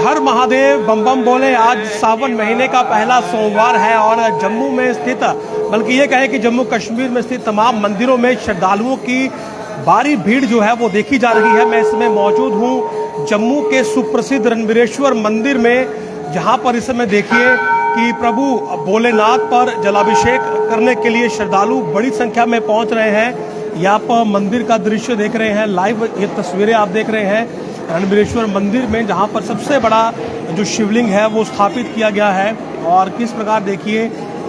हर महादेव बम बम बोले। आज सावन महीने का पहला सोमवार है और जम्मू में स्थित, बल्कि ये कहें कि जम्मू कश्मीर में स्थित तमाम मंदिरों में श्रद्धालुओं की भारी भीड़ जो है वो देखी जा रही है। मैं इसमें मौजूद हूँ जम्मू के सुप्रसिद्ध रणबीरेश्वर मंदिर में, जहाँ पर इस समय देखिए कि प्रभु भोलेनाथ पर जलाभिषेक करने के लिए श्रद्धालु बड़ी संख्या में पहुँच रहे हैं। यहाँ पर मंदिर का दृश्य देख रहे हैं, लाइव ये तस्वीरें आप देख रहे हैं रणबीरेश्वर मंदिर में, जहाँ पर सबसे बड़ा जो शिवलिंग है वो स्थापित किया गया है। और किस प्रकार देखिए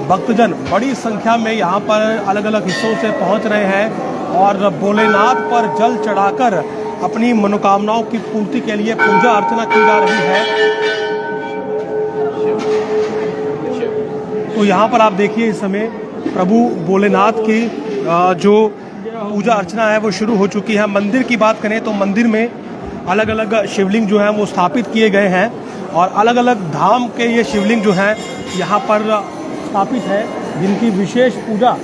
भक्तजन बड़ी संख्या में यहाँ पर अलग अलग हिस्सों से पहुँच रहे हैं और भोलेनाथ पर जल चढ़ाकर अपनी मनोकामनाओं की पूर्ति के लिए पूजा अर्चना की जा रही है। तो यहाँ पर आप देखिए इस समय प्रभु भोलेनाथ की जो पूजा अर्चना है वो शुरू हो चुकी है। मंदिर की बात करें तो मंदिर में अलग अलग शिवलिंग जो हैं वो स्थापित किए गए हैं और अलग अलग धाम के ये शिवलिंग जो हैं यहाँ पर स्थापित है, जिनकी विशेष पूजा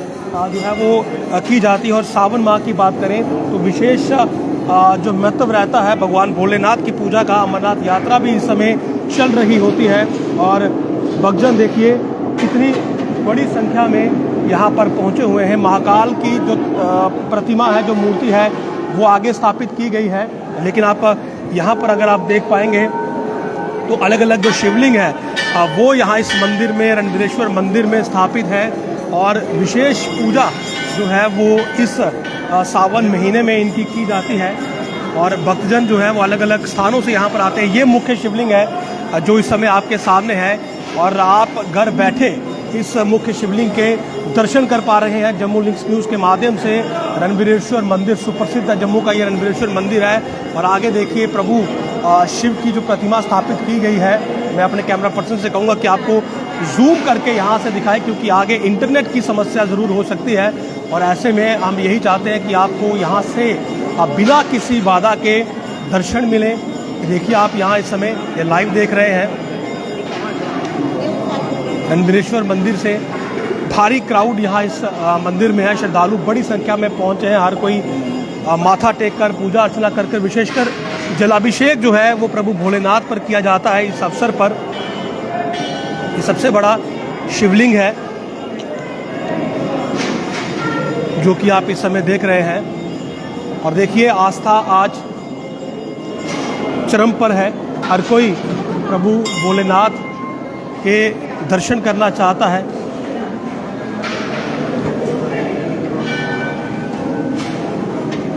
जो है वो की जाती है। और सावन माह की बात करें तो विशेष जो महत्व रहता है भगवान भोलेनाथ की पूजा का। अमरनाथ यात्रा भी इस समय चल रही होती है और भक्तजन देखिए कितनी बड़ी संख्या में यहाँ पर पहुँचे हुए हैं। महाकाल की जो प्रतिमा है, जो मूर्ति है वो आगे स्थापित की गई है, लेकिन आप यहाँ पर अगर आप देख पाएंगे तो अलग अलग जो शिवलिंग है वो यहाँ इस मंदिर में, रणबीरेश्वर मंदिर में स्थापित है। और विशेष पूजा जो है वो इस सावन महीने में इनकी की जाती है और भक्तजन जो है वो अलग अलग स्थानों से यहाँ पर आते हैं। ये मुख्य शिवलिंग है जो इस समय आपके सामने है और आप घर बैठे इस मुख्य शिवलिंग के दर्शन कर पा रहे हैं जम्मू लिंक्स न्यूज़ के माध्यम से। रणबीरेश्वर मंदिर सुप्रसिद्ध है, जम्मू का ये रणबीरेश्वर मंदिर है और आगे देखिए प्रभु शिव की जो प्रतिमा स्थापित की गई है। मैं अपने कैमरा पर्सन से कहूँगा कि आपको जूम करके यहाँ से दिखाएं, क्योंकि आगे इंटरनेट की समस्या ज़रूर हो सकती है और ऐसे में हम यही चाहते हैं कि आपको यहाँ से बिना किसी बाधा के दर्शन मिले। देखिए आप यहाँ इस समय ये लाइव देख रहे हैं रणबीरेश्वर मंदिर से। भारी क्राउड यहाँ इस मंदिर में है, श्रद्धालु बड़ी संख्या में पहुँचे हैं। हर कोई माथा टेक कर पूजा अर्चना करके, विशेषकर जलाभिषेक जो है वो प्रभु भोलेनाथ पर किया जाता है। इस अवसर पर ये सबसे बड़ा शिवलिंग है जो कि आप इस समय देख रहे हैं। और देखिए आस्था आज चरम पर है, हर कोई प्रभु भोलेनाथ के दर्शन करना चाहता है।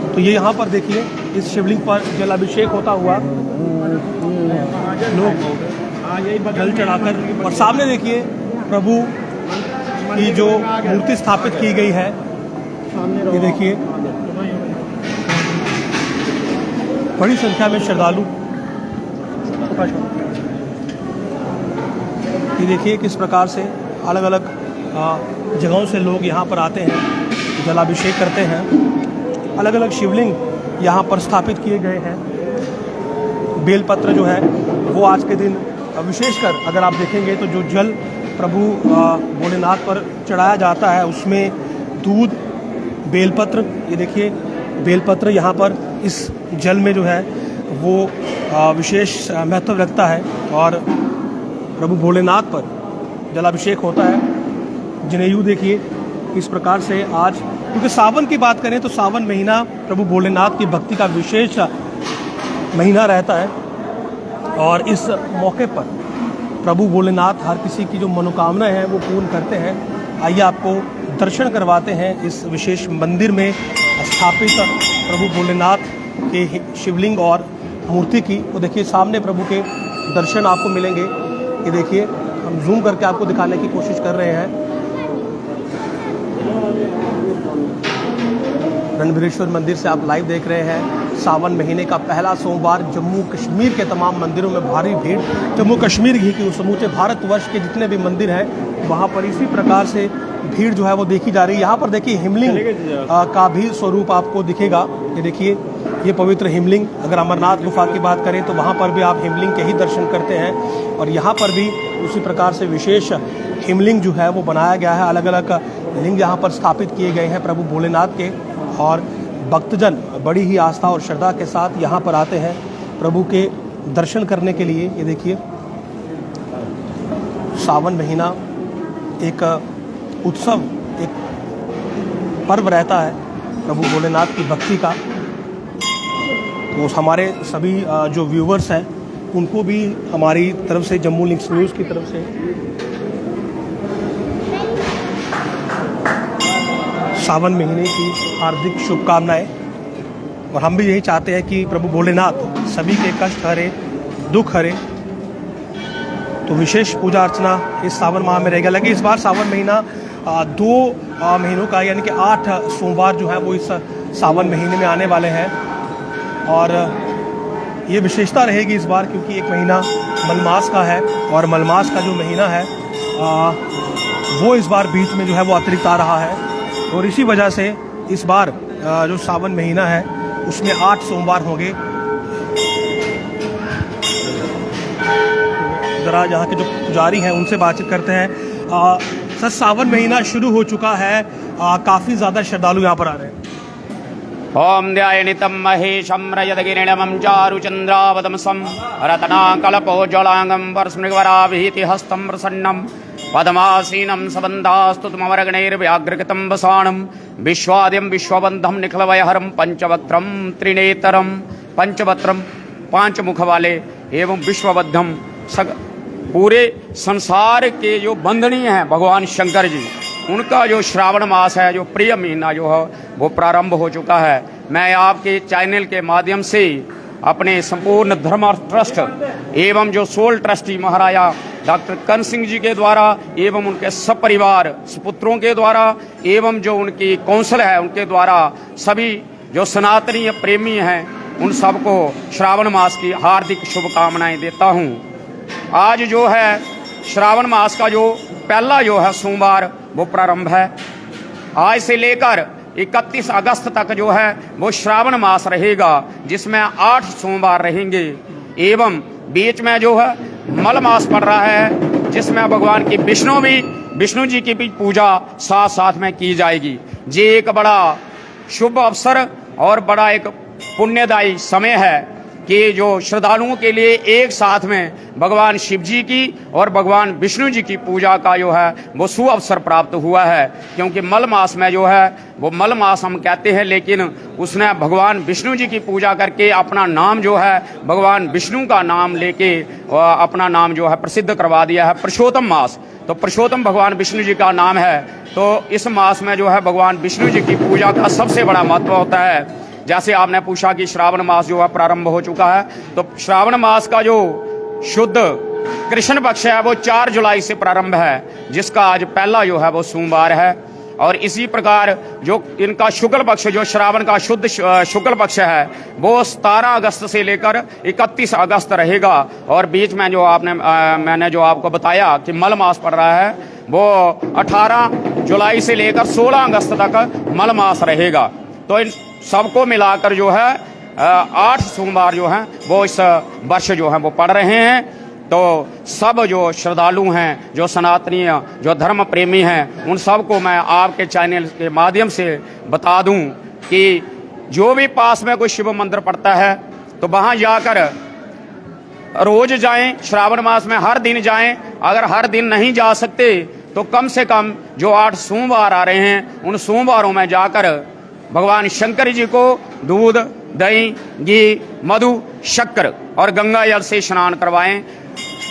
तो ये यहाँ पर देखिए इस शिवलिंग पर जलाभिषेक होता हुआ लोग जल चढ़ाकर, और सामने देखिए प्रभु की जो मूर्ति स्थापित की गई है, ये देखिए बड़ी संख्या में श्रद्धालु, ये देखिए किस प्रकार से अलग अलग जगहों से लोग यहाँ पर आते हैं, जलाभिषेक करते हैं। अलग अलग शिवलिंग यहाँ पर स्थापित किए गए हैं। बेलपत्र जो है वो आज के दिन विशेषकर अगर आप देखेंगे तो जो जल प्रभु भोलेनाथ पर चढ़ाया जाता है उसमें दूध, बेलपत्र, ये देखिए बेलपत्र यहाँ पर इस जल में जो है वो विशेष महत्व रखता है और प्रभु भोलेनाथ पर जलाभिषेक होता है। जनेऊ देखिए इस प्रकार से आज, क्योंकि सावन की बात करें तो सावन महीना प्रभु भोलेनाथ की भक्ति का विशेष महीना रहता है और इस मौके पर प्रभु भोलेनाथ हर किसी की जो मनोकामना है वो पूर्ण करते हैं। आइए आपको दर्शन करवाते हैं इस विशेष मंदिर में स्थापित प्रभु भोलेनाथ के शिवलिंग और मूर्ति की। तो देखिए सामने प्रभु के दर्शन आपको मिलेंगे। ये देखिए हम जूम करके आपको दिखाने की कोशिश कर रहे हैं। रणबीरेश्वर मंदिर से आप लाइव देख रहे हैं। सावन महीने का पहला सोमवार, जम्मू कश्मीर के तमाम मंदिरों में भारी भीड़। जम्मू कश्मीर ही क्यों, समूचे भारतवर्ष के जितने भी मंदिर हैं वहाँ पर इसी प्रकार से भीड़ जो है वो देखी जा रही है। यहाँ पर देखिए हिमलिंग का भी स्वरूप आपको दिखेगा। ये देखिए ये पवित्र हिमलिंग, अगर अमरनाथ गुफा की बात करें तो वहाँ पर भी आप हिमलिंग के ही दर्शन करते हैं और यहाँ पर भी उसी प्रकार से विशेष हिमलिंग जो है वो बनाया गया है। अलग अलग लिंग यहाँ पर स्थापित किए गए हैं प्रभु भोलेनाथ के और भक्तजन बड़ी ही आस्था और श्रद्धा के साथ यहाँ पर आते हैं प्रभु के दर्शन करने के लिए। ये देखिए, सावन महीना एक उत्सव, एक पर्व रहता है प्रभु भोलेनाथ की भक्ति का। तो हमारे सभी जो व्यूवर्स हैं उनको भी हमारी तरफ से, जम्मू लिंक्स न्यूज़ की तरफ से सावन महीने की हार्दिक शुभकामनाएं। और हम भी यही चाहते हैं कि प्रभु भोलेनाथ सभी के कष्ट हरे, दुख हरे। तो विशेष पूजा अर्चना इस सावन माह में रहेगा। लेकिन इस बार सावन महीना 2 महीनों का, यानी कि 8 सोमवार जो है वो इस सावन महीने में आने वाले हैं। और ये विशेषता रहेगी इस बार, क्योंकि एक महीना मलमास का है और मलमास का जो महीना है वो इस बार बीच में जो है वो अतिरिक्त आ रहा है। और इसी वजह से इस बार जो सावन महीना है उसमें 8 सोमवार होंगे। ज़रा यहाँ के जो पुजारी हैं उनसे बातचीत करते हैं। सर, सावन महीना शुरू हो चुका है, काफ़ी ज़्यादा श्रद्धालु यहाँ पर आ रहे हैं। ओम ध्यायनितं महेशं रजतगिरिणमं चारुचन्द्रावतंसं रत्नाकल्पोज्ज्वलांगं वरस्मृगवराभिहितिहस्तं प्रसन्नं पद्मासीनं सबन्धास्तुतमवरगणैर्व्याघ्रकृतं वसानं विश्वाद्यं विश्वबन्धं निखिलवयहरं पंचवक्त्रं त्रिनेत्रं पंचवक्त्रं 5 मुख वाले एवं विश्वबद्धम पूरे संसार के जो बंधनीय हैं भगवान शंकर जी, उनका जो श्रावण मास है, जो प्रिय महीना जो है वो प्रारंभ हो चुका है। मैं आपके चैनल के माध्यम से अपने संपूर्ण धर्म ट्रस्ट एवं जो सोल ट्रस्टी महाराजा डॉक्टर कर्ण सिंह जी के द्वारा एवं उनके सपरिवार सुपुत्रों के द्वारा एवं जो उनकी कौंसिल है उनके द्वारा सभी जो सनातनी प्रेमी हैं उन सबको श्रावण मास की हार्दिक शुभकामनाएं देता हूं। आज जो है श्रावण मास का जो पहला जो है सोमवार वो प्रारंभ है। आज से लेकर 31 अगस्त तक जो है वो श्रावण मास रहेगा, जिसमें 8 सोमवार रहेंगे एवं बीच में जो है मल मास पड़ रहा है, जिसमें भगवान की विष्णु जी की भी पूजा साथ साथ में की जाएगी। ये एक बड़ा शुभ अवसर और बड़ा एक पुण्यदायी समय है कि जो श्रद्धालुओं के लिए एक साथ में भगवान शिव जी की और भगवान विष्णु जी की पूजा का जो है वो सु अवसर प्राप्त हुआ है। क्योंकि मल मास में जो है वो मल मास हम कहते हैं, लेकिन उसने भगवान विष्णु जी की पूजा करके अपना नाम जो है भगवान विष्णु का नाम लेके अपना नाम जो है प्रसिद्ध करवा दिया है, पुरुषोत्तम मास। तो पुरुषोत्तम भगवान विष्णु जी का नाम है। तो इस मास में जो है भगवान विष्णु जी की पूजा का सबसे बड़ा महत्व होता है। जैसे आपने पूछा कि श्रावण मास जो है प्रारंभ हो चुका है, तो श्रावण मास का जो शुद्ध कृष्ण पक्ष है वो 4 जुलाई से प्रारंभ है, जिसका आज पहला जो है वो सोमवार है। और इसी प्रकार जो इनका शुक्ल पक्ष, जो श्रावण का शुद्ध शुक्ल पक्ष है वो 17 अगस्त से लेकर 31 अगस्त रहेगा। और बीच में जो मैंने जो आपको बताया कि मल मास पड़ रहा है वो 18 जुलाई से लेकर 16 अगस्त तक मल मास रहेगा। तो इन सबको मिलाकर जो है 8 सोमवार जो हैं वो इस वर्ष जो हैं वो पड़ रहे हैं। तो सब जो श्रद्धालु हैं, जो सनातनीय, जो धर्म प्रेमी हैं, उन सबको मैं आपके चैनल के माध्यम से बता दूं कि जो भी पास में कोई शिव मंदिर पड़ता है तो वहां जाकर रोज जाएं, श्रावण मास में हर दिन जाएं। अगर हर दिन नहीं जा सकते तो कम से कम जो 8 सोमवार आ रहे हैं उन सोमवारों में जाकर भगवान शंकर जी को दूध, दही, घी, मधु, शक्कर और गंगा जल से स्नान करवाएं।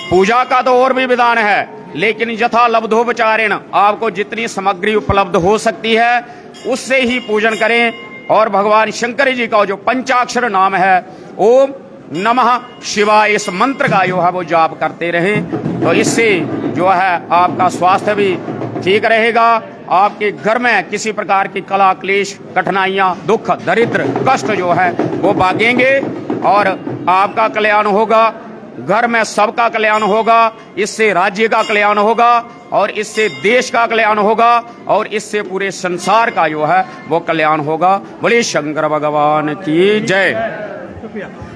पूजा का तो और भी विधान है, लेकिन यथा लब्धोपचारेण आपको जितनी सामग्री उपलब्ध हो सकती है उससे ही पूजन करें। और भगवान शंकर जी का जो पंचाक्षर नाम है ओम नमः शिवाय, इस मंत्र का जो है वो जाप करते रहें। तो इससे जो है आपका स्वास्थ्य भी ठीक रहेगा, आपके घर में किसी प्रकार की कला क्लेश, कठिनाइयां, दुख, दरिद्र, कष्ट जो है वो भागेंगे और आपका कल्याण होगा, घर में सबका कल्याण होगा, इससे राज्य का कल्याण होगा और इससे देश का कल्याण होगा और इससे पूरे संसार का जो है वो कल्याण होगा। बोले शंकर भगवान की जय।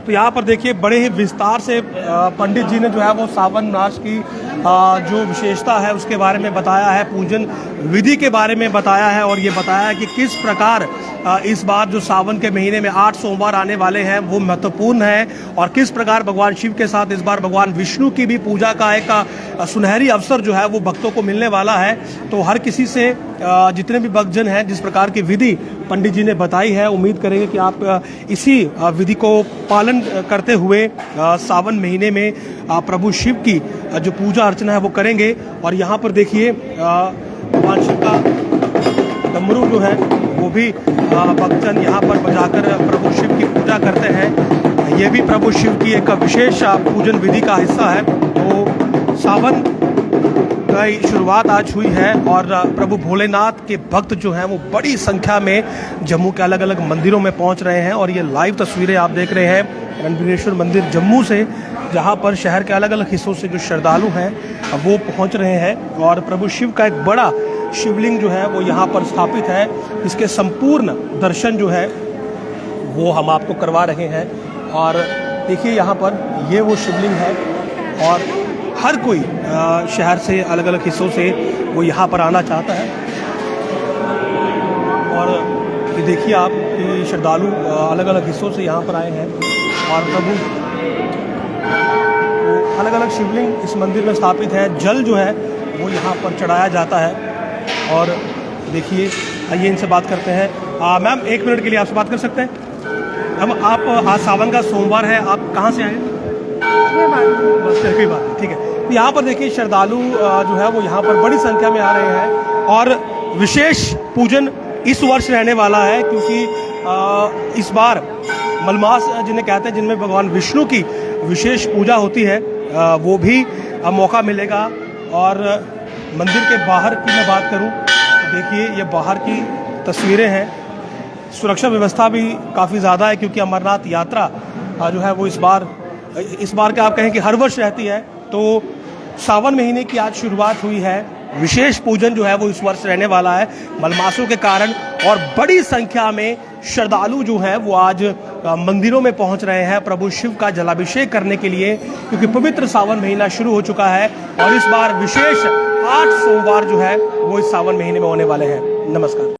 तो यहाँ पर देखिए बड़े ही विस्तार से पंडित जी ने जो है वो सावन मास की जो विशेषता है उसके बारे में बताया है, पूजन विधि के बारे में बताया है और ये बताया है कि किस प्रकार इस बार जो सावन के महीने में 8 सोमवार आने वाले हैं वो महत्वपूर्ण है और किस प्रकार भगवान शिव के साथ इस बार भगवान विष्णु की भी पूजा का एक सुनहरी अवसर जो है वो भक्तों को मिलने वाला है। तो हर किसी से जितने भी भक्तजन हैं जिस प्रकार की विधि पंडित जी ने बताई है, उम्मीद करेंगे कि आप इसी विधि को पालन करते हुए सावन महीने में प्रभु शिव की जो पूजा अर्चना है वो करेंगे। और यहाँ पर देखिए भगवान शिव का डमरू जो है वो भी भक्तजन यहाँ पर बजाकर प्रभु शिव की पूजा करते हैं। ये भी प्रभु शिव की एक विशेष पूजन विधि का हिस्सा है। तो सावन की शुरुआत आज हुई है और प्रभु भोलेनाथ के भक्त जो हैं वो बड़ी संख्या में जम्मू के अलग अलग मंदिरों में पहुंच रहे हैं। और ये लाइव तस्वीरें आप देख रहे हैं रणबीरेश्वर मंदिर जम्मू से, जहां पर शहर के अलग अलग हिस्सों से जो श्रद्धालु हैं वो पहुंच रहे हैं। और प्रभु शिव का एक बड़ा शिवलिंग जो है वो यहाँ पर स्थापित है, इसके संपूर्ण दर्शन जो है वो हम आपको करवा रहे हैं। और देखिए यहाँ पर ये वो शिवलिंग है और हर कोई शहर से अलग अलग हिस्सों से वो यहाँ पर आना चाहता है। और ये देखिए आप कि श्रद्धालु अलग अलग हिस्सों से यहाँ पर आए हैं और प्रभु तो अलग अलग शिवलिंग इस मंदिर में स्थापित है। जल जो है वो यहाँ पर चढ़ाया जाता है। और देखिए आइए इनसे बात करते हैं। मैम 1 मिनट के लिए आपसे बात कर सकते हैं? हम आप आज सावन का सोमवार है, आप कहाँ से आए? बस कोई बात नहीं, ठीक है। तो यहाँ पर देखिए श्रद्धालु जो है वो यहाँ पर बड़ी संख्या में आ रहे हैं और विशेष पूजन इस वर्ष रहने वाला है, क्योंकि इस बार मलमास जिन्हें कहते हैं, जिनमें भगवान विष्णु की विशेष पूजा होती है, वो भी मौका मिलेगा। और मंदिर के बाहर की मैं बात करूं तो देखिए ये बाहर की तस्वीरें हैं। सुरक्षा व्यवस्था भी काफ़ी ज़्यादा है, क्योंकि अमरनाथ यात्रा जो है वो इस बार के आप कहें कि हर वर्ष रहती है। तो सावन महीने की आज शुरुआत हुई है, विशेष पूजन जो है वो इस वर्ष रहने वाला है मलमासों के कारण। और बड़ी संख्या में श्रद्धालु जो हैं वो आज मंदिरों में पहुंच रहे हैं प्रभु शिव का जलाभिषेक करने के लिए, क्योंकि पवित्र सावन महीना शुरू हो चुका है और इस बार विशेष 8 सोमवार जो है वो इस सावन महीने में होने वाले हैं। नमस्कार।